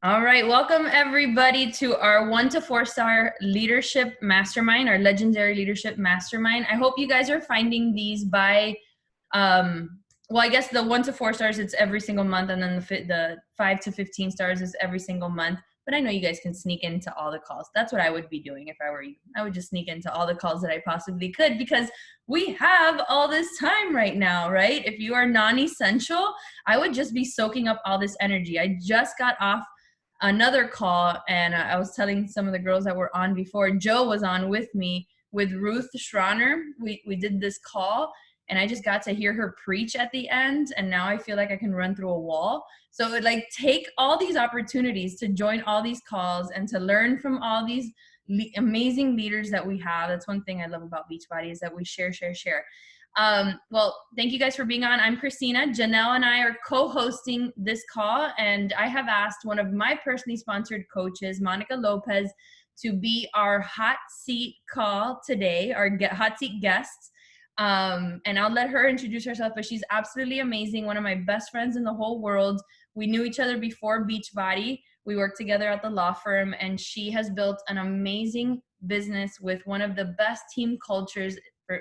All right, welcome everybody to our 1 to 4 star leadership mastermind, our legendary leadership mastermind. I hope you guys are finding these by, well, I guess the 1 to 4 stars it's every single month, and then the 5 to 15 stars is every single month. But I know you guys can sneak into all the calls. That's what I would be doing if I were you. I would just sneak into all the calls that I possibly could because we have all this time right now, right? If you are non-essential, I would just be soaking up all this energy. I just got off another call, and I was telling some of the girls that were on before. Joe was on with me with Ruth Schroner. We did this call, and I just got to hear her preach at the end, and now I feel like I can run through a wall. So like take all these opportunities to join all these calls and to learn from all these amazing leaders that we have. That's one thing I love about Beachbody is that we share. Well, thank you guys for being on. I'm Christina. Janelle and I are co-hosting this call, and I have asked one of my personally sponsored coaches, Monica Lopez, to be our hot seat call today, our hot seat guest. And I'll let her introduce herself, but she's absolutely amazing. One of my best friends in the whole world. We knew each other before Beachbody. We worked together at the law firm, and she has built an amazing business with one of the best team cultures,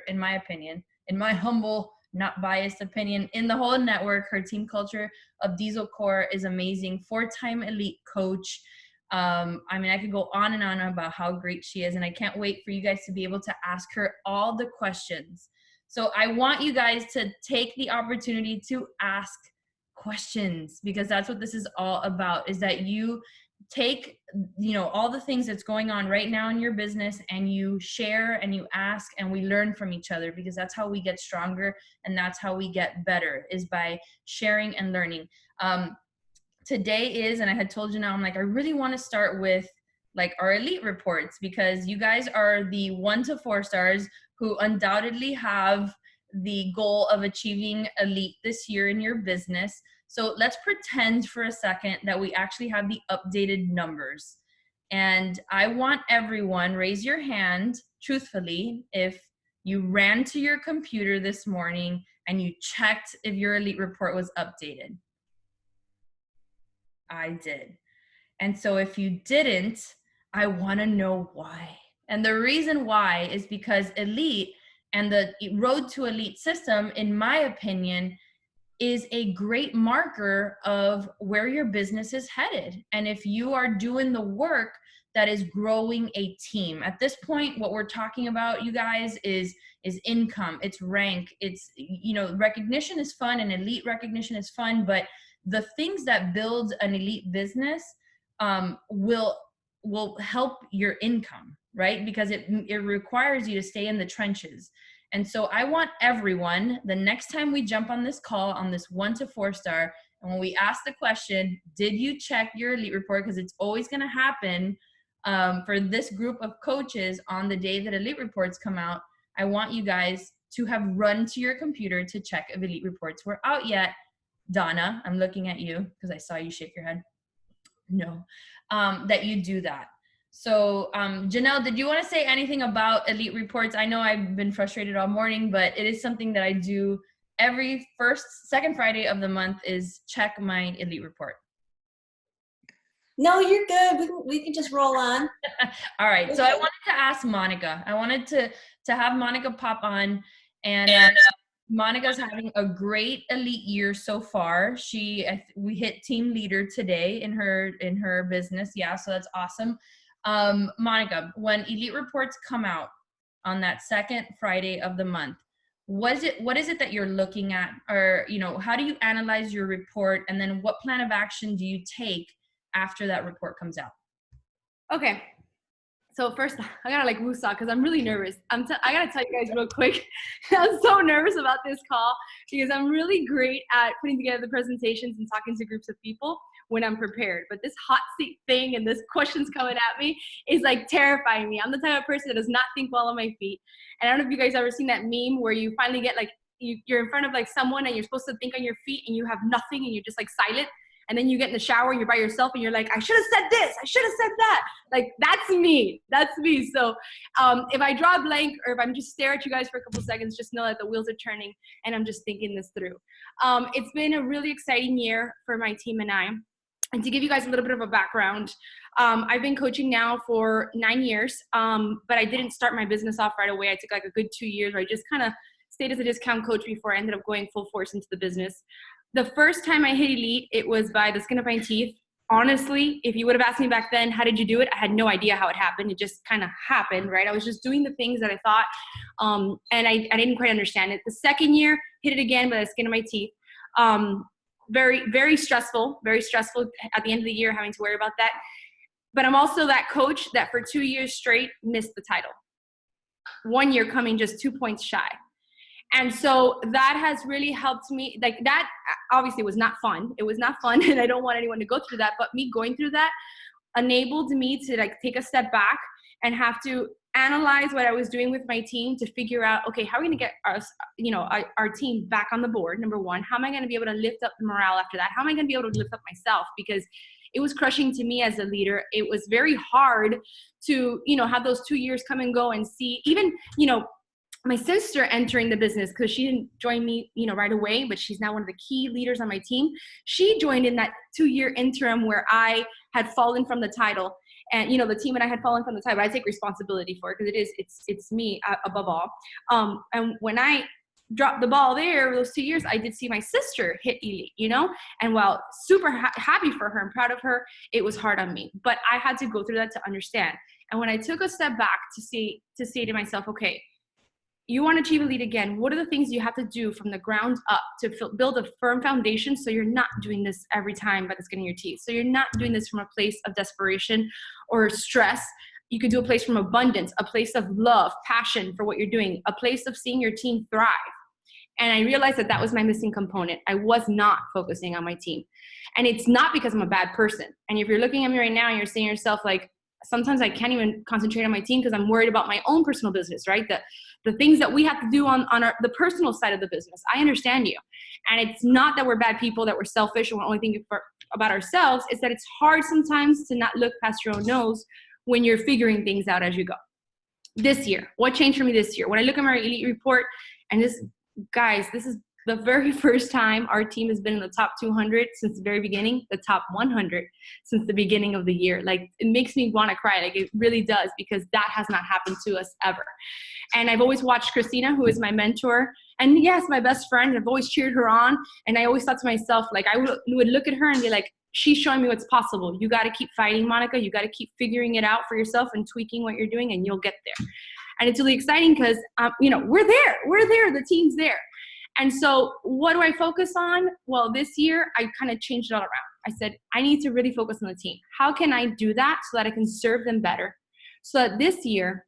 in my opinion, in my humble, not biased opinion, in the whole network. Her team culture of Diesel Core is amazing. 4-time elite coach. I mean, I could go on and on about how great she is, and I can't wait for you guys to be able to ask her all the questions. So I want you guys to take the opportunity to ask questions, because that's what this is all about, is that you take, all the things that's going on right now in your business, and you share and you ask, and we learn from each other, because that's how we get stronger and that's how we get better, is by sharing and learning. Today is, and I had told you now, I'm like, I really want to start with like our elite reports, because you guys are the 1 to 4 stars who undoubtedly have the goal of achieving elite this year in your business. So let's pretend for a second that we actually have the updated numbers. And I want everyone, raise your hand truthfully if you ran to your computer this morning and you checked if your elite report was updated. I did. And so if you didn't, I want to know why. And the reason why is because elite and the road to elite system, in my opinion, is a great marker of where your business is headed. And if you are doing the work that is growing a team. At this point, what we're talking about, you guys, is income, it's rank, it's, recognition is fun, and elite recognition is fun, but the things that build an elite business will help your income, right? Because it requires you to stay in the trenches. And so I want everyone, the next time we jump on this call on this 1 to 4 star, and when we ask the question, did you check your elite report? Because it's always going to happen for this group of coaches on the day that elite reports come out. I want you guys to have run to your computer to check if elite reports were out yet. Donna, I'm looking at you because I saw you shake your head. No, that you do that. So Janelle, did you want to say anything about elite reports? I know I've been frustrated all morning, but it is something that I do every second Friday of the month, is check my elite report. No, you're good. We can just roll on. All right. So I wanted to ask Monica. I wanted to have Monica pop on, and Monica's having a great elite year so far. We hit team leader today in her business. Yeah, so that's awesome. Monica, when elite reports come out on that second Friday of the month, what is it that you're looking at? Or, how do you analyze your report? And then what plan of action do you take after that report comes out? Okay. So first, I gotta woosah because I'm really nervous. I gotta tell you guys real quick. I'm so nervous about this call because I'm really great at putting together the presentations and talking to groups of people when I'm prepared. But this hot seat thing and this questions coming at me is terrifying me. I'm the type of person that does not think well on my feet. And I don't know if you guys ever seen that meme where you finally get you're in front of someone and you're supposed to think on your feet and you have nothing and you're just silent. And then you get in the shower and you're by yourself and you're like, I should have said this, I should have said that. That's me. So if I draw a blank or if I'm just stare at you guys for a couple seconds, just know that the wheels are turning and I'm just thinking this through. It's been a really exciting year for my team and I. And to give you guys a little bit of a background, I've been coaching now for 9 years, but I didn't start my business off right away. I took like a good 2 years where I just kind of stayed as a discount coach before I ended up going full force into the business. The first time I hit elite, it was by the skin of my teeth. Honestly, if you would have asked me back then, how did you do it? I had no idea how it happened. It just kind of happened, right? I was just doing the things that I thought, and I didn't quite understand it. The second year, hit it again by the skin of my teeth. Very, very stressful at the end of the year having to worry about that. But I'm also that coach that for 2 years straight missed the title. 1 year coming just 2 points shy. And so that has really helped me. Like that obviously was not fun. It was not fun, and I don't want anyone to go through that. But me going through that enabled me to like take a step back and have to analyze what I was doing with my team to figure out, okay, how are we going to get our team back on the board? Number one, how am I going to be able to lift up the morale after that? How am I going to be able to lift up myself? Because it was crushing to me as a leader. It was very hard to, have those 2 years come and go and see even, my sister entering the business, because she didn't join me, right away, but she's now one of the key leaders on my team. She joined in that 2-year interim where I had fallen from the title, and the team and I had fallen from the title. I take responsibility for it because it's me above all. And when I dropped the ball there, those 2 years, I did see my sister hit elite, and while super happy for her and proud of her, it was hard on me. But I had to go through that to understand. And when I took a step back to say to myself, okay, you want to achieve elite again, what are the things you have to do from the ground up to build a firm foundation so you're not doing this every time by the skin of your teeth? So you're not doing this from a place of desperation or stress. You could do a place from abundance, a place of love, passion for what you're doing, a place of seeing your team thrive. And I realized that was my missing component. I was not focusing on my team. And it's not because I'm a bad person. And if you're looking at me right now and you're saying to yourself, like, sometimes I can't even concentrate on my team because I'm worried about my own personal business, right? The things that we have to do on the personal side of the business. I understand you. And it's not that we're bad people, that we're selfish and we're only thinking about ourselves. It's that it's hard sometimes to not look past your own nose when you're figuring things out as you go. This year, what changed for me this year? When I look at my elite report, and this is the very first time our team has been in the top 200 since the very beginning, the top 100 since the beginning of the year. Like, it makes me want to cry. Like, it really does, because that has not happened to us ever. And I've always watched Christina, who is my mentor, and yes, my best friend. I've always cheered her on. And I always thought to myself, like, I would look at her and be like, she's showing me what's possible. You got to keep fighting, Monica. You got to keep figuring it out for yourself and tweaking what you're doing, and you'll get there. And it's really exciting because, we're there. The team's there. And so what do I focus on? Well, this year, I kind of changed it all around. I said, I need to really focus on the team. How can I do that so that I can serve them better? So that this year,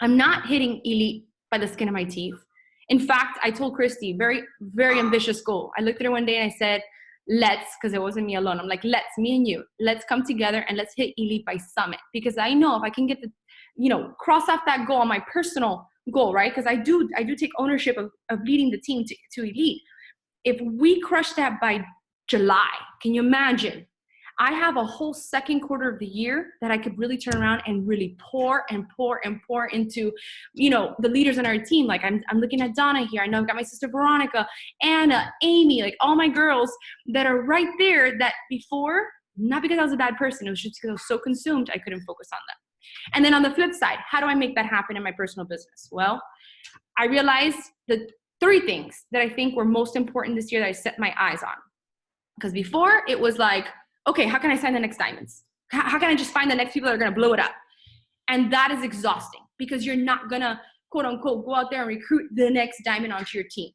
I'm not hitting elite by the skin of my teeth. In fact, I told Christy, very, very ambitious goal. I looked at her one day and I said, because it wasn't me alone. I'm like, me and you, let's come together and let's hit elite by summit. Because I know if I can get cross off that goal on my personal goal, right? Because I do take ownership of leading the team to elite. If we crush that by July, can you imagine? I have a whole second quarter of the year that I could really turn around and really pour into, the leaders on our team. Like I'm looking at Donna here. I know I've got my sister Veronica, Anna, Amy, like all my girls that are right there that before, not because I was a bad person, it was just because I was so consumed I couldn't focus on them. And then on the flip side, how do I make that happen in my personal business? Well, I realized the 3 things that I think were most important this year that I set my eyes on. Because before it was like, okay, how can I sign the next diamonds? How can I just find the next people that are going to blow it up? And that is exhausting because you're not going to, quote unquote, go out there and recruit the next diamond onto your team.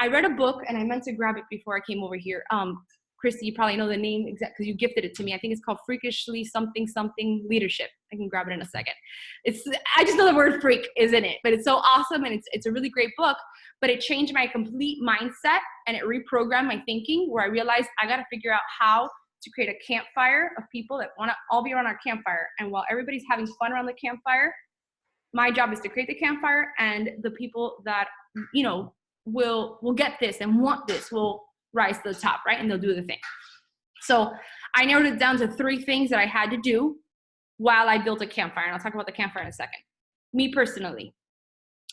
I read a book, and I meant to grab it before I came over here. Christy, you probably know the name exact because you gifted it to me. I think it's called Freakishly Something Leadership. I can grab it in a second. I just know the word freak is in it, but it's so awesome, and it's a really great book. But it changed my complete mindset, and it reprogrammed my thinking, where I realized I got to figure out how to create a campfire of people that want to all be around our campfire. And while everybody's having fun around the campfire, my job is to create the campfire, and the people that will get this and want this will rise to the top, right? And they'll do the thing. So I narrowed it down to 3 things that I had to do while I built a campfire. And I'll talk about the campfire in a second. Me personally,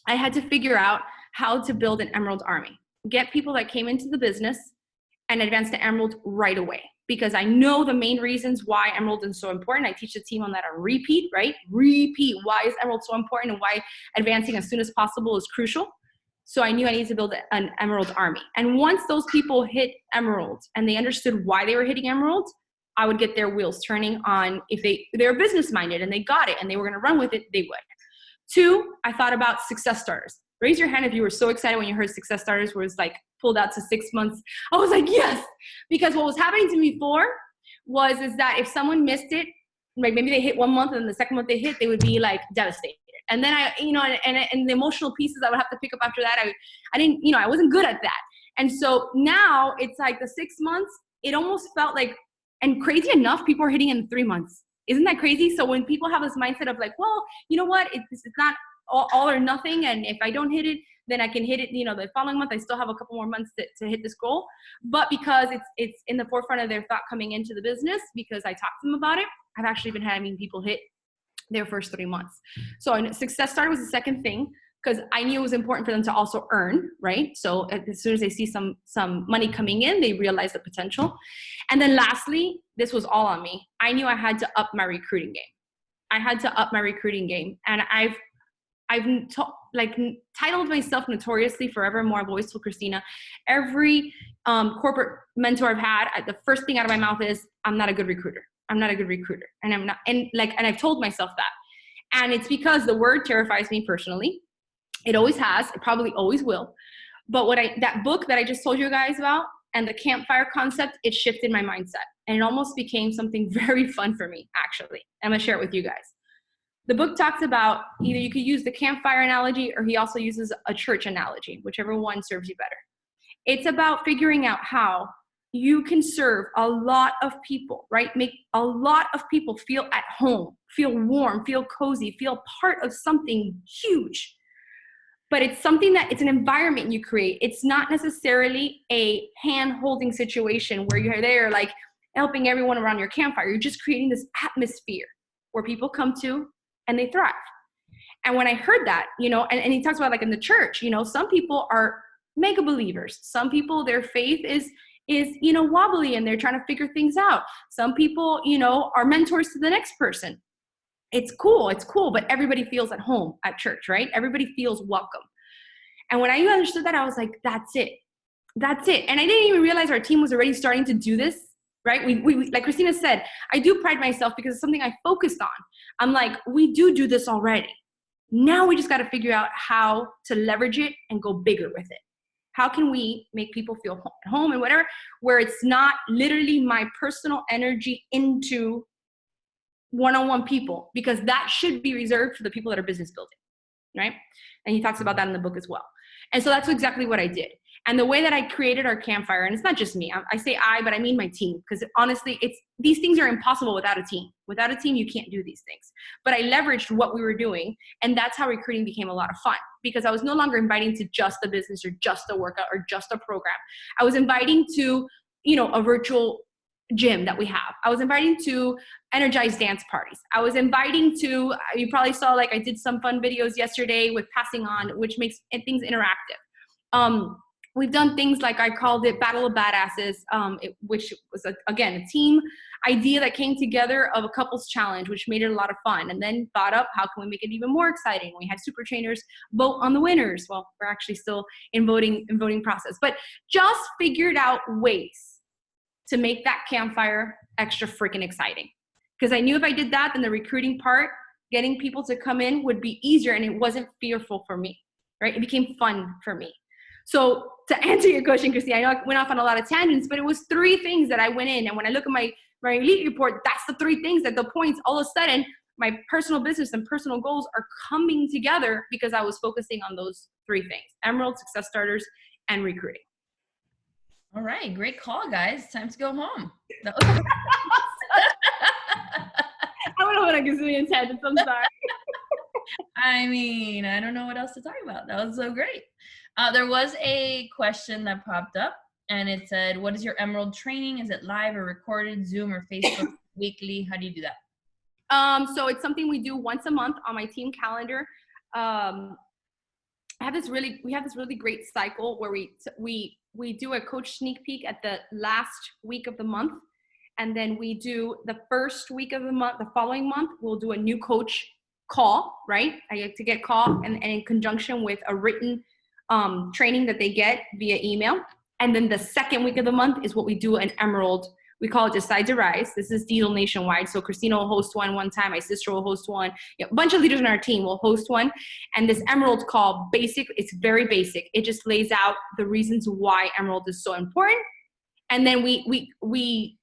I had to figure out how to build an emerald army, get people that came into the business and advance to emerald right away. because I know the main reasons why Emerald is so important. I teach the team on that on repeat, right? Repeat. Why is Emerald so important and why advancing as soon as possible is crucial. So I knew I needed to build an Emerald army. And once those people hit Emerald and they understood why they were hitting Emerald, I would get their wheels turning on. If they're business minded and they got it and they were going to run with it, they would. 2, I thought about success starters. Raise your hand if you were so excited when you heard success starters was like pulled out to 6 months. I was like, yes, because what was happening to me before is that if someone missed it, like maybe they hit 1 month and the second month they hit, they would be like devastated. And then and the emotional pieces I would have to pick up after that, I didn't, I wasn't good at that. And so now it's like the 6 months, it almost felt like, and crazy enough, people are hitting in 3 months. Isn't that crazy? So when people have this mindset of like, well, you know what, it's not all or nothing. And if I don't hit it, then I can hit it, the following month. I still have a couple more months to hit this goal. But because it's in the forefront of their thought coming into the business, because I talked to them about it, I've actually been having people hit their first 3 months. So success starter was the second thing, because I knew it was important for them to also earn, right? So as soon as they see some money coming in, they realize the potential. And then lastly, this was all on me. I knew I had to up my recruiting game. And I've titled myself notoriously forevermore. I've always told Christina, every corporate mentor I've had, the first thing out of my mouth is, I'm not a good recruiter. And I've told myself that. And it's because the word terrifies me personally. It always has. It probably always will. But that book that I just told you guys about and the Campfire Concept, it shifted my mindset. And it almost became something very fun for me, actually. I'm going to share it with you guys. The book talks about either you could use the campfire analogy or he also uses a church analogy, whichever one serves you better. It's about figuring out how you can serve a lot of people, right? Make a lot of people feel at home, feel warm, feel cozy, feel part of something huge. But it's something it's an environment you create. It's not necessarily a hand-holding situation where you're there like helping everyone around your campfire. You're just creating this atmosphere where people come to and they thrive. And when I heard that, and he talks about like in the church, some people are mega believers. Some people, their faith is wobbly and they're trying to figure things out. Some people, are mentors to the next person. It's cool, but everybody feels at home at church, right? Everybody feels welcome. And when I understood that, I was like, that's it. And I didn't even realize our team was already starting to do this, right? We like Christina said, I do pride myself because it's something I focused on. I'm like, we do this already. Now we just got to figure out how to leverage it and go bigger with it. How can we make people feel at home and whatever, where it's not literally my personal energy into one-on-one people, because that should be reserved for the people that are business building, right? And he talks about that in the book as well. And so that's exactly what I did. And the way that I created our campfire, and it's not just me, I say I, but I mean my team, because honestly, these things are impossible without a team. Without a team, you can't do these things. But I leveraged what we were doing, and that's how recruiting became a lot of fun, because I was no longer inviting to just a business or just a workout or just a program. I was inviting to, a virtual gym that we have. I was inviting to energized dance parties. I was inviting to, you probably saw, like I did some fun videos yesterday with passing on, which makes things interactive. We've done things like I called it Battle of Badasses, which was, again, a team idea that came together of a couples challenge, which made it a lot of fun. And then thought up, how can we make it even more exciting? We had super trainers vote on the winners. Well, we're actually still in voting process, but just figured out ways to make that campfire extra freaking exciting. Because I knew if I did that, then the recruiting part, getting people to come in would be easier and it wasn't fearful for me, right? It became fun for me. So to answer your question, Christine, I know I went off on a lot of tangents, but it was 3 things that I went in. And when I look at my elite report, that's the 3 things that the points, all of a sudden, my personal business and personal goals are coming together because I was focusing on those 3 things: Emerald, success starters, and recruiting. All right. Great call, guys. Time to go home. I went on a gazillion tangents. I'm sorry. I mean, I don't know what else to talk about. That was so great. There was a question that popped up and it said, what is your Emerald training? Is it live or recorded, Zoom or Facebook, weekly? How do you do that? So it's something we do once a month on my team calendar. We have this really great cycle where we do a coach sneak peek at the last week of the month. And then we do the first week of the month, the following month, we'll do a new coach call, right? I get to get called and in conjunction with a written training that they get via email. And then the second week of the month is what we do an Emerald. We call it Decide to Rise. This is Diesel nationwide. So Christina will host one time. My sister will host one. A bunch of leaders on our team will host one. And this Emerald call, it's very basic. It just lays out the reasons why Emerald is so important. And then we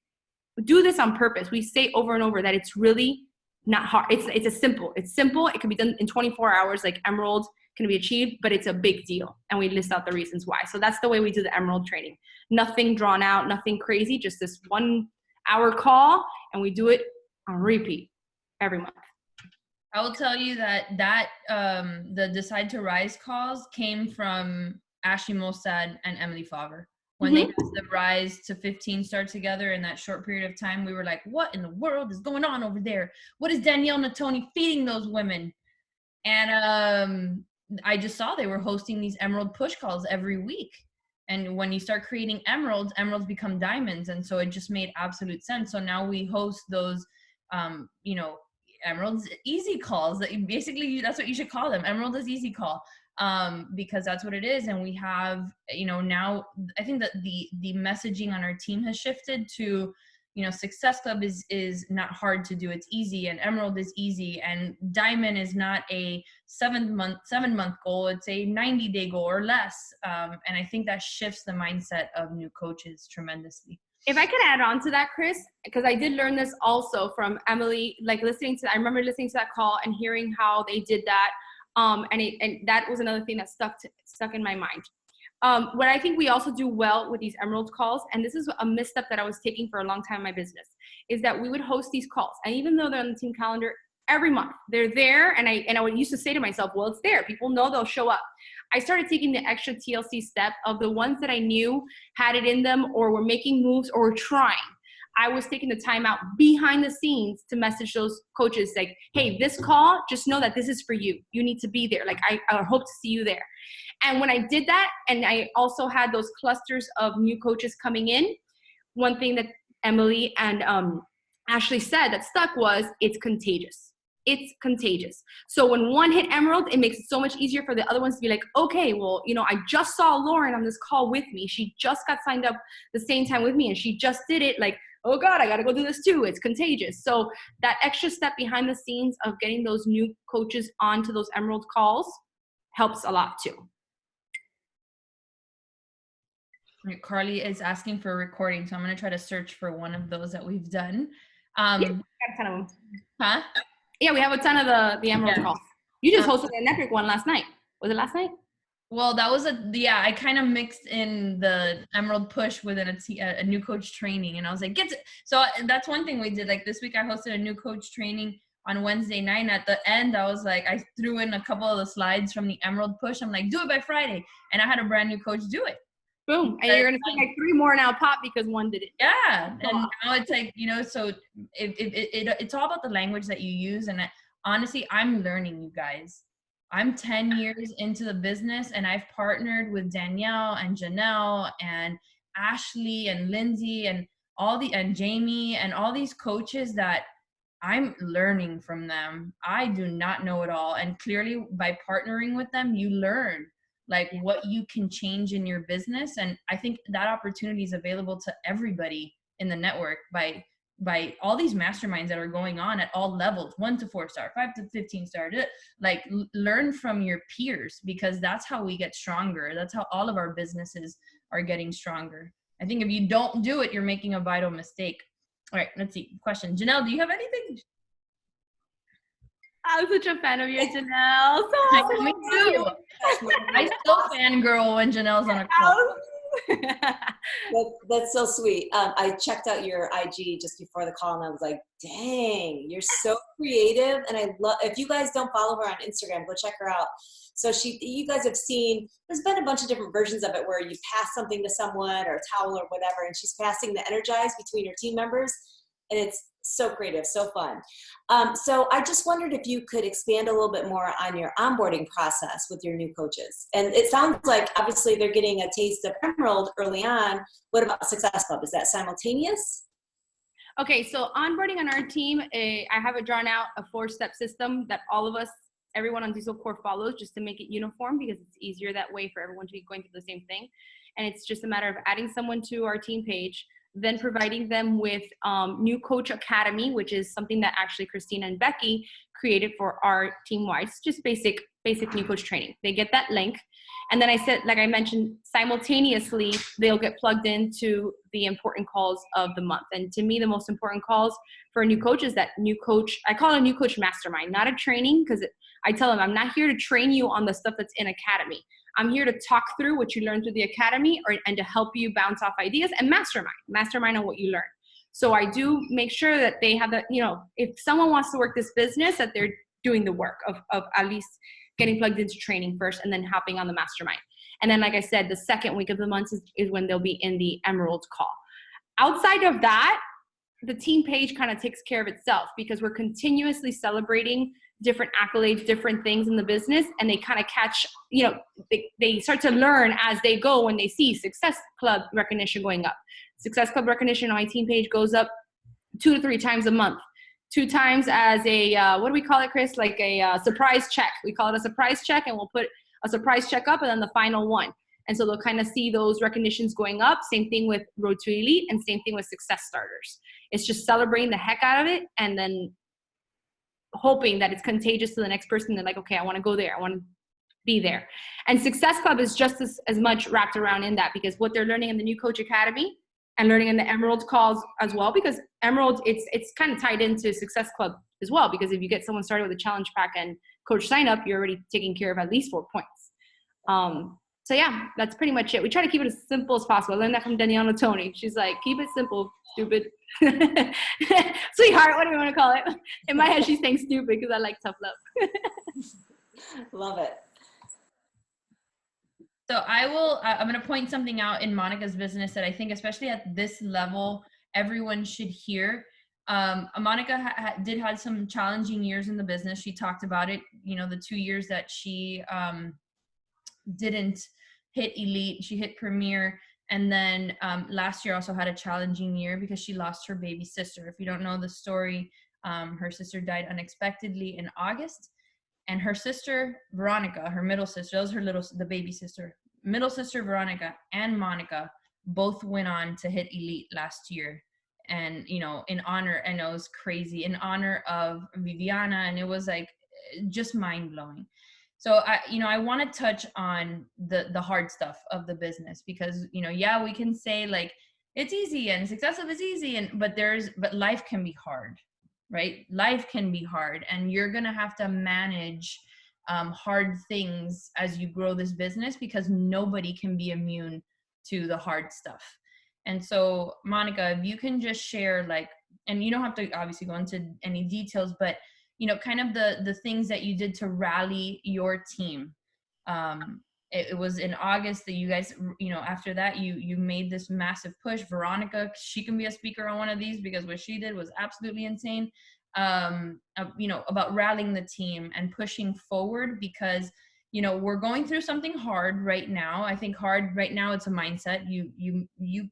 do this on purpose. We say over and over that it's really not hard. It's simple. It's simple. It can be done in 24 hours, like Emerald can be achieved, but it's a big deal. And we list out the reasons why. So that's the way we do the Emerald training. Nothing drawn out, nothing crazy, just this 1 hour call. And we do it on repeat every month. I will tell you that the Decide to Rise calls came from Ashley Molstad and Emily Favre. When they did the Rise to 15 start together in that short period of time, we were like, what in the world is going on over there? What is Danielle Natoni feeding those women? And I just saw they were hosting these Emerald push calls every week. And when you start creating emeralds become diamonds. And so it just made absolute sense. So now we host those, Emerald's easy calls. Basically, that's what you should call them. Emerald is easy call. Because that's what it is. And we have, now I think that the messaging on our team has shifted to, Success Club is not hard to do. It's easy, and Emerald is easy, and Diamond is not a 7 month goal. It's a 90-day goal or less. And I think that shifts the mindset of new coaches tremendously. If I could add on to that, Chris, because I did learn this also from Emily, I remember listening to that call and hearing how they did that. And that was another thing that stuck in my mind. What I think we also do well with these Emerald calls, and this is a misstep that I was taking for a long time in my business, is that we would host these calls. And even though they're on the team calendar every month, they're there. And I would used to say to myself, well, it's there. People know they'll show up. I started taking the extra TLC step of the ones that I knew had it in them or were making moves or were trying. I was taking the time out behind the scenes to message those coaches like, hey, this call, just know that this is for you. You need to be there. I hope to see you there. And when I did that, and I also had those clusters of new coaches coming in, one thing that Emily and Ashley said that stuck was, it's contagious. It's contagious. So when one hit Emerald, it makes it so much easier for the other ones to be like, okay, well, I just saw Lauren on this call with me. She just got signed up the same time with me, and she just did it. Oh God, I got to go do this too. It's contagious. So that extra step behind the scenes of getting those new coaches onto those Emerald calls helps a lot too. Carly is asking for a recording, so I'm going to try to search for one of those that we've done. Yeah, we have a ton of them. Huh? Yeah, we have a ton of the Emerald calls. You just hosted an epic one last night. Was it last night? Well, that was I kind of mixed in the Emerald push with a new coach training, and I was like, so that's one thing we did. Like this week I hosted a new coach training on Wednesday night, and at the end I was like, I threw in a couple of the slides from the Emerald push. I'm like, do it by Friday. And I had a brand new coach do it. Boom. And you're going to see 3 more now pop because one did it. Yeah. And now it's like, so it's all about the language that you use. And honestly, I'm learning, you guys. I'm 10 years into the business, and I've partnered with Danielle and Janelle and Ashley and Lindsay and and Jamie and all these coaches that I'm learning from them. I do not know it all. And clearly by partnering with them, you learn what you can change in your business. And I think that opportunity is available to everybody in the network by all these masterminds that are going on at all levels, 1 to 4 star, 5 to 15 star. Learn from your peers, because that's how we get stronger. That's how all of our businesses are getting stronger. I think if you don't do it, you're making a vital mistake. All right, let's see. Question. Janelle, do you have anything? I'm such a fan of yours, Janelle. So me too. I still fangirl when Janelle's on a call. That's so sweet. I checked out your IG just before the call, and I was like, dang, you're so creative. And I love, if you guys don't follow her on Instagram, go check her out. So you guys have seen, there's been a bunch of different versions of it where you pass something to someone or a towel or whatever, and she's passing the energize between your team members. And it's so creative, so fun. So I just wondered if you could expand a little bit more on your onboarding process with your new coaches. And it sounds like obviously they're getting a taste of Emerald early on. What about Success Club? Is that simultaneous? Okay, so onboarding on our team, I have it drawn out, a 4-step system that all of us, everyone on Diesel Core follows, just to make it uniform, because it's easier that way for everyone to be going through the same thing. And it's just a matter of adding someone to our team page, then providing them with New Coach Academy, which is something that actually Christina and Becky created for our team-wide. It's just basic new coach training. They get that link. And then I said, like I mentioned, simultaneously, they'll get plugged into the important calls of the month. And to me, the most important calls for a new coach is that new coach, I call it a new coach mastermind, not a training, because I tell them, I'm not here to train you on the stuff that's in Academy. I'm here to talk through what you learned through the Academy and to help you bounce off ideas and mastermind on what you learn. So I do make sure that they have that, if someone wants to work this business, that they're doing the work of at least getting plugged into training first and then hopping on the mastermind. And then, like I said, the second week of the month is when they'll be in the Emerald call. Outside of that, the team page kind of takes care of itself, because we're continuously celebrating different accolades, different things in the business, and they kind of catch, they start to learn as they go when they see Success Club recognition going up. Success Club recognition on my team page goes up 2 to 3 times a month. 2 times as a, what do we call it, Chris? Like a surprise check. We call it a surprise check, and we'll put a surprise check up and then the final one. And so they'll kind of see those recognitions going up. Same thing with Road to Elite, and same thing with Success Starters. It's just celebrating the heck out of it, and then hoping that it's contagious to the next person. They're like, okay, I want to go there. I want to be there. And Success Club is just as much wrapped around in that, because what they're learning in the New Coach Academy and learning in the Emerald calls as well, because Emerald, it's kind of tied into Success Club as well, because if you get someone started with a challenge pack and coach sign up, you're already taking care of at least 4 points. So yeah, that's pretty much it. We try to keep it as simple as possible. I learned that from Daniela Tony. She's like, keep it simple, stupid. Sweetheart, what do you want to call it? In my head, she's saying stupid because I like tough love. Love it. So I'm going to point something out in Monica's business that I think, especially at this level, everyone should hear. Monica did have some challenging years in the business. She talked about it, the 2 years that she didn't hit Elite, she hit Premier. And then last year also had a challenging year because she lost her baby sister. If you don't know the story, her sister died unexpectedly in August. And her sister, Veronica, her middle sister, that was the baby sister, middle sister, Veronica, and Monica both went on to hit Elite last year. And, in honor, I know it was crazy, in honor of Viviana. And it was like just mind blowing. So I want to touch on the hard stuff of the business, because, yeah, we can say like it's easy and successful is easy, but life can be hard. Right? Life can be hard, and you're going to have to manage hard things as you grow this business, because nobody can be immune to the hard stuff. And so, Monica, if you can just share, and you don't have to obviously go into any details, but, kind of the things that you did to rally your team. It was in August that you guys, after that, you made this massive push. Veronica, she can be a speaker on one of these, because what she did was absolutely insane. About rallying the team and pushing forward, because, we're going through something hard right now. I think hard right now, it's a mindset. You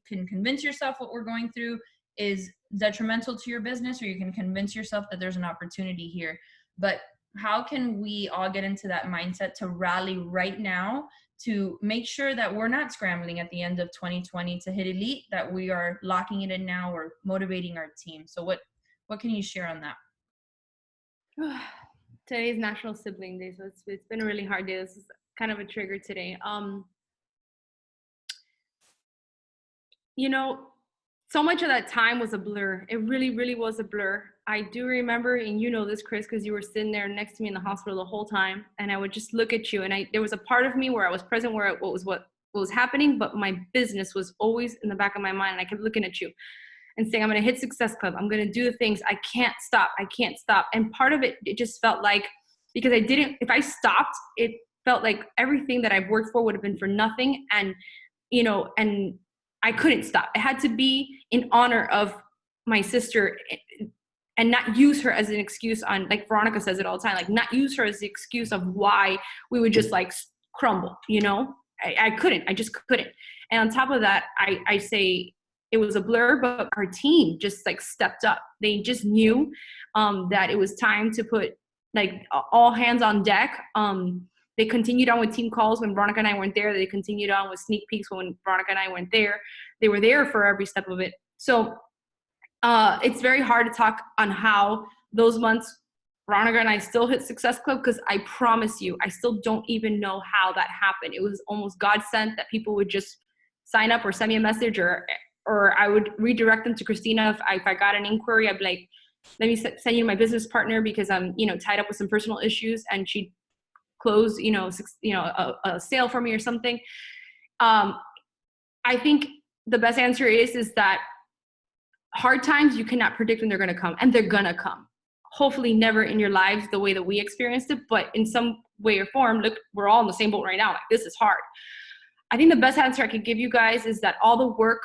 can convince yourself what we're going through is detrimental to your business, or you can convince yourself that there's an opportunity here. But how can we all get into that mindset to rally right now to make sure that we're not scrambling at the end of 2020 to hit Elite, that we are locking it in now, or motivating our team? So what can you share on that? Today is National Sibling Day, so it's been a really hard day. This is kind of a trigger today. So much of that time was a blur. It really, really was a blur. I do remember, and you know this, Chris, because you were sitting there next to me in the hospital the whole time, and I would just look at you, and there was a part of me where I was present, where what was happening, but my business was always in the back of my mind, and I kept looking at you and saying, I'm going to hit Success Club. I'm going to do the things. I can't stop. And part of it just felt like, because if I stopped, it felt like everything that I've worked for would have been for nothing. And, and I couldn't stop. It had to be in honor of my sister, and not use her as an excuse on, like Veronica says it all the time, like not use her as the excuse of why we would just like crumble, I just couldn't. And on top of that, I say, it was a blur, but our team just like stepped up. They just knew that it was time to put like all hands on deck. They continued on with team calls when Veronica and I weren't there. They continued on with sneak peeks when Veronica and I weren't there. They were there for every step of it. So it's very hard to talk on how those months Veronica and I still hit Success Club, because I promise you, I still don't even know how that happened. It was almost God sent that people would just sign up or send me a message, or I would redirect them to Christina. If I got an inquiry, I'd be like, let me send you my business partner because I'm, tied up with some personal issues, and she'd close, a sale for me or something. I think the best answer is that hard times, you cannot predict when they're going to come, and they're going to come. Hopefully never in your lives the way that we experienced it, but in some way or form, look, we're all in the same boat right now. Like, this is hard. I think the best answer I could give you guys is that all the work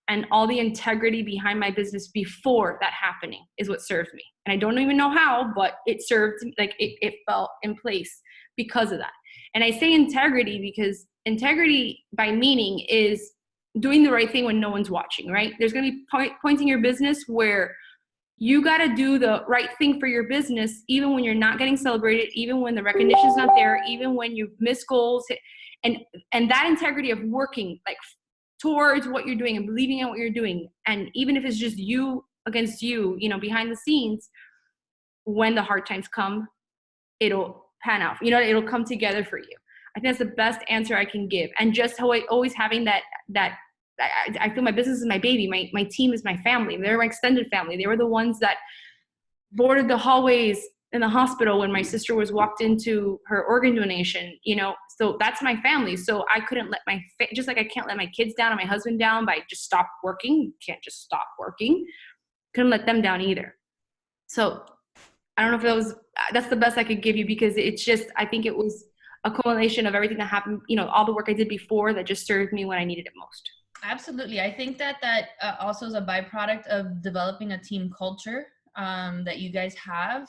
and all the integrity behind my business before that happening is what served me. And I don't even know how, but it served, like it fell in place because of that. And I say integrity because integrity by meaning is doing the right thing when no one's watching, right? There's going to be points in your business where you got to do the right thing for your business, even when you're not getting celebrated, even when the recognition's not there, even when you miss goals. And that integrity of working like towards what you're doing and believing in what you're doing. And even if it's just you against you, behind the scenes, when the hard times come, it'll pan out. It'll come together for you. I think that's the best answer I can give. And just always having that I feel my business is my baby. My team is my family. They're my extended family. They were the ones that boarded the hallways in the hospital when my sister was walked into her organ donation, so that's my family. So I couldn't let just like I can't let my kids down and my husband down by just stop working. You can't just stop working. Couldn't let them down either. So I don't know if that's the best I could give you, because it's just, I think it was a culmination of everything that happened, all the work I did before that just served me when I needed it most. Absolutely. I think that also is a byproduct of developing a team culture that you guys have,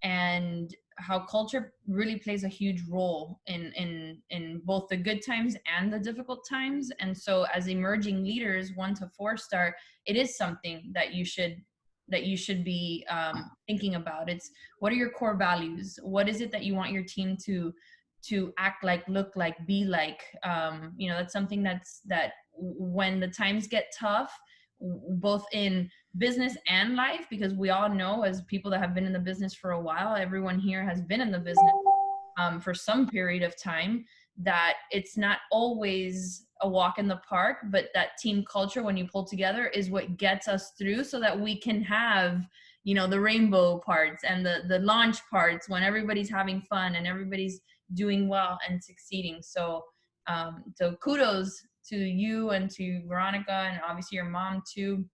and how culture really plays a huge role in both the good times and the difficult times. And so as emerging leaders, 1 to 4 star, it is something that you should be thinking about. It's, what are your core values? What is it that you want your team to act like, look like, be like? That's something that when the times get tough, both in business and life, because we all know, as people that have been in the business for a while, everyone here has been in the business for some period of time, that it's not always a walk in the park, but that team culture, when you pull together, is what gets us through, so that we can have, the rainbow parts and the launch parts when everybody's having fun and everybody's doing well and succeeding. So kudos to you and to Veronica, and obviously your mom too,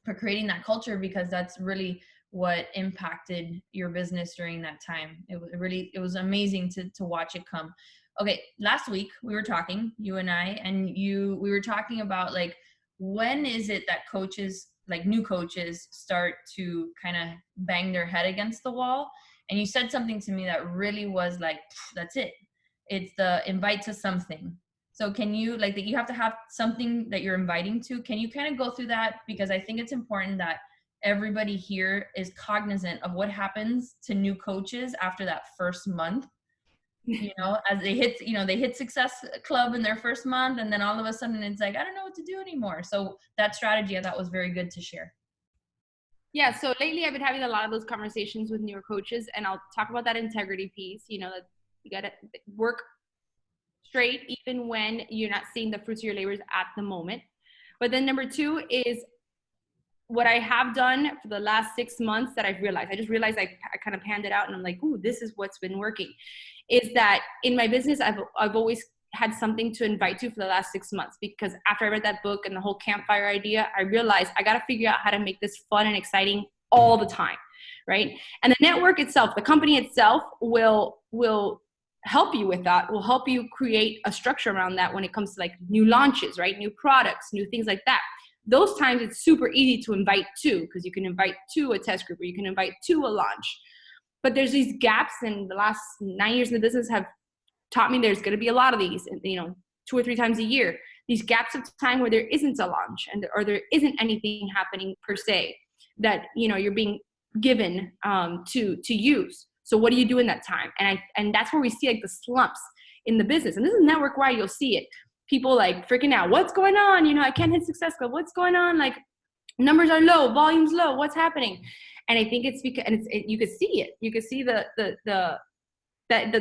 for creating that culture, because that's really what impacted your business during that time. It was amazing to watch it come. Okay, last week we were talking, you and I, and we were talking about, like, when is it that coaches, like new coaches, start to kind of bang their head against the wall? And you said something to me that really was like, that's it. It's the invite to something. So can you, like, that you have to have something that you're inviting to? Can you kind of go through that? Because I think it's important that everybody here is cognizant of what happens to new coaches after that first month. As they hit Success Club in their first month, and then all of a sudden it's like, I don't know what to do anymore. So that strategy I thought was very good to share. Yeah, so lately I've been having a lot of those conversations with newer coaches, and I'll talk about that integrity piece, that you got to work straight even when you're not seeing the fruits of your labors at the moment. But then number 2 is what I have done for the last 6 months that I've realized. I just realized I kind of panned it out, and I'm like, ooh, this is what's been working. Is that in my business, I've always had something to invite to for the last 6 months, because after I read that book and the whole campfire idea, I realized I got to figure out how to make this fun and exciting all the time, right? And the network itself, the company itself will help you with that, will help you create a structure around that when it comes to like new launches, right? New products, new things like that. Those times it's super easy to invite to, because you can invite to a test group, or you can invite to a launch. But there's these gaps, and the last 9 years in the business have taught me there's going to be a lot of these, 2 or 3 times a year. these gaps of time where there isn't a launch or there isn't anything happening per se that, you're being given to use. So what do you do in that time? And that's where we see like the slumps in the business. And this is network wide, you'll see it. People like freaking out. What's going on? I can't hit Success Club. What's going on? Like numbers are low, volume's low. What's happening? And I think it's because, you could see it. You could see that the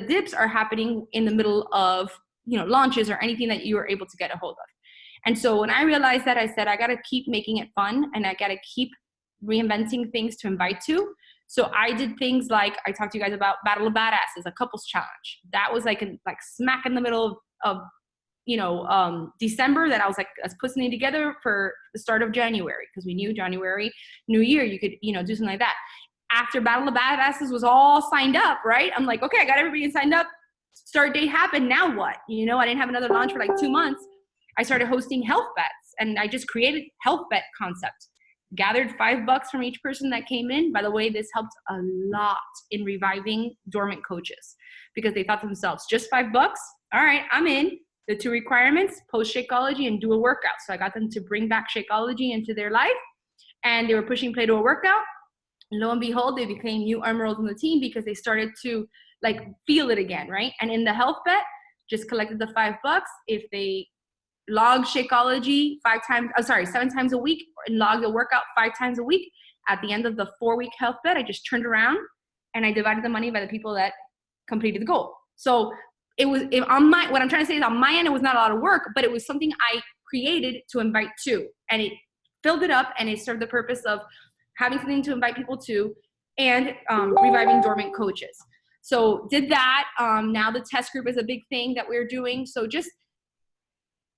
dips are happening in the middle of, launches or anything that you are able to get a hold of. And so when I realized that, I said, I got to keep making it fun, and I got to keep reinventing things to invite to. So I did things like, I talked to you guys about Battle of Badasses, a couples challenge. That was like smack in the middle of December, that I was putting it together for the start of January, because we knew January, New Year, you could, do something like that. After Battle of Badasses was all signed up, right? I'm like, okay, I got everybody signed up. Start date happened. Now what? I didn't have another launch for like 2 months. I started hosting health bets, and I just created health bet concept. Gathered $5 from each person that came in. By the way, this helped a lot in reviving dormant coaches, because they thought to themselves, just $5? All right, I'm in. The 2 requirements, post Shakeology and do a workout. So I got them to bring back Shakeology into their life, and they were pushing play to a workout. And lo and behold, they became new emeralds on the team, because they started to feel it again, right? And in the health bet, just collected the $5. If they log Shakeology 7 times a week, and log the workout 5 times a week, at the end of the 4-week health bet, I just turned around and I divided the money by the people that completed the goal. So what I'm trying to say is, on my end, it was not a lot of work, but it was something I created to invite to, and it filled it up, and it served the purpose of having something to invite people to, and reviving dormant coaches. So did that. Now the test group is a big thing that we're doing. So just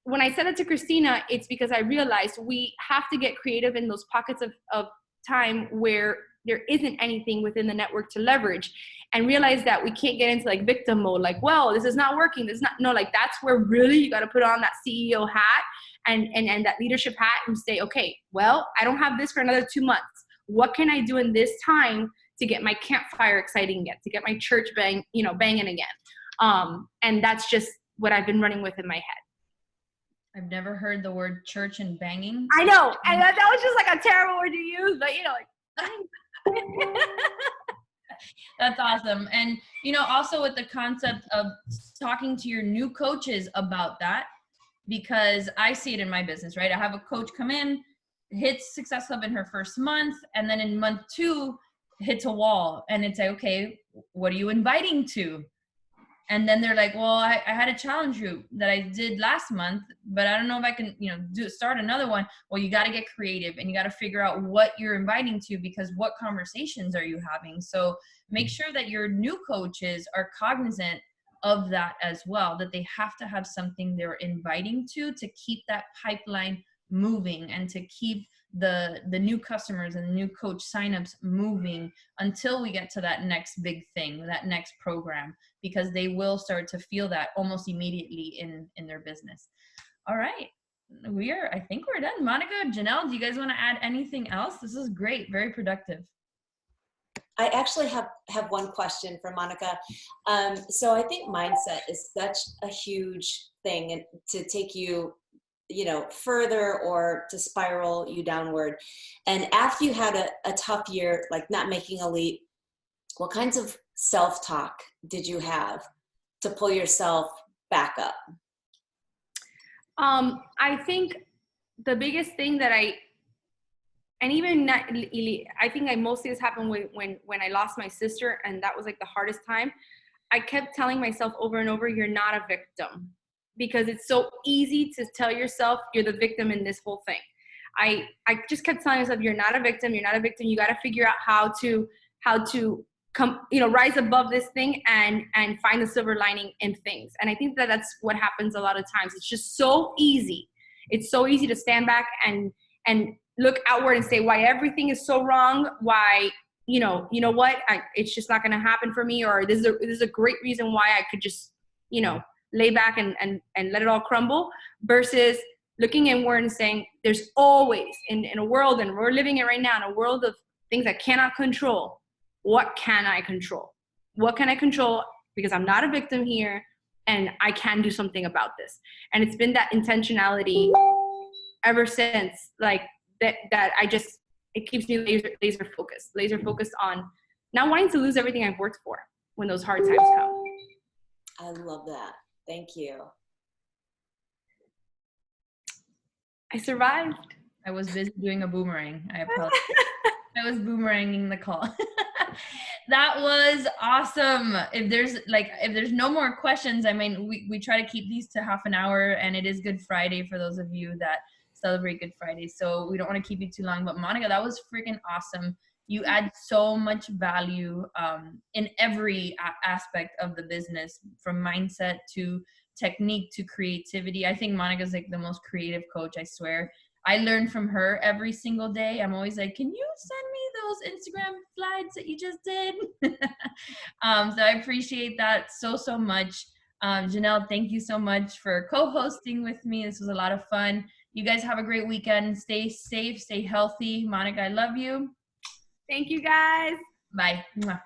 when I said it to Christina, it's because I realized we have to get creative in those pockets of time where there isn't anything within the network to leverage, and realize that we can't get into victim mode. Well, this is not working. That's where really you got to put on that CEO hat and that leadership hat and say, okay, well, I don't have this for another 2 months. What can I do in this time to get my campfire exciting again, to get my church banging again? And that's just what I've been running with in my head. I've never heard the word church and banging. I know. And that was just a terrible word to use, but That's awesome. And, also with the concept of talking to your new coaches about that, because I see it in my business, right? I have a coach come in, hits Success Club in her first month, and then in month 2 hits a wall, and it's like, okay, what are you inviting to? And then they're like, well, I had a challenge group that I did last month, but I don't know if I can, start another one. Well, you got to get creative, and you got to figure out what you're inviting to, because what conversations are you having? So make sure that your new coaches are cognizant of that as well, that they have to have something they're inviting to keep that pipeline moving, and to keep the new customers and the new coach signups moving until we get to that next big thing, that next program, because they will start to feel that almost immediately in their business. All right. I think we're done. Monica, Janelle, do you guys want to add anything else? This is great. Very productive. I actually have one question for Monica. So I think mindset is such a huge thing, and to take you further, or to spiral you downward. And after you had a tough year, not making a leap, what kinds of self-talk did you have to pull yourself back up? I think the biggest thing that I think mostly this happened when I lost my sister, and that was the hardest time. I kept telling myself over and over, you're not a victim. Because it's so easy to tell yourself you're the victim in this whole thing. I just kept telling myself, you're not a victim. You're not a victim. You got to figure out how to come, rise above this thing and find the silver lining in things. And I think that that's what happens a lot of times. It's just so easy. It's so easy to stand back and look outward and say why everything is so wrong. Why, what, it's just not going to happen for me. Or this is a great reason why I could just, lay back and let it all crumble, versus looking inward and saying, there's always in a world, and we're living it right now, in a world of things I cannot control. What can I control? What can I control? Because I'm not a victim here. and I can do something about this. And it's been that intentionality ever since, like that it keeps me laser focused on not wanting to lose everything I've worked for when those hard times come. I love that. Thank you. I survived. I was busy doing a boomerang. I apologize. I was boomeranging the call. That was awesome. If there's no more questions, I mean, we try to keep these to half an hour, and it is Good Friday for those of you that celebrate Good Friday. So we don't want to keep you too long, but Monica, that was freaking awesome. You add so much value in every aspect of the business, from mindset to technique to creativity. I think Monica's like the most creative coach, I swear. I learn from her every single day. I'm always like, can you send me those Instagram slides that you just did? So I appreciate that so much. Janelle, thank you so much for co-hosting with me. This was a lot of fun. You guys have a great weekend. Stay safe, stay healthy. Monica, I love you. Thank you, guys. Bye. Mwah.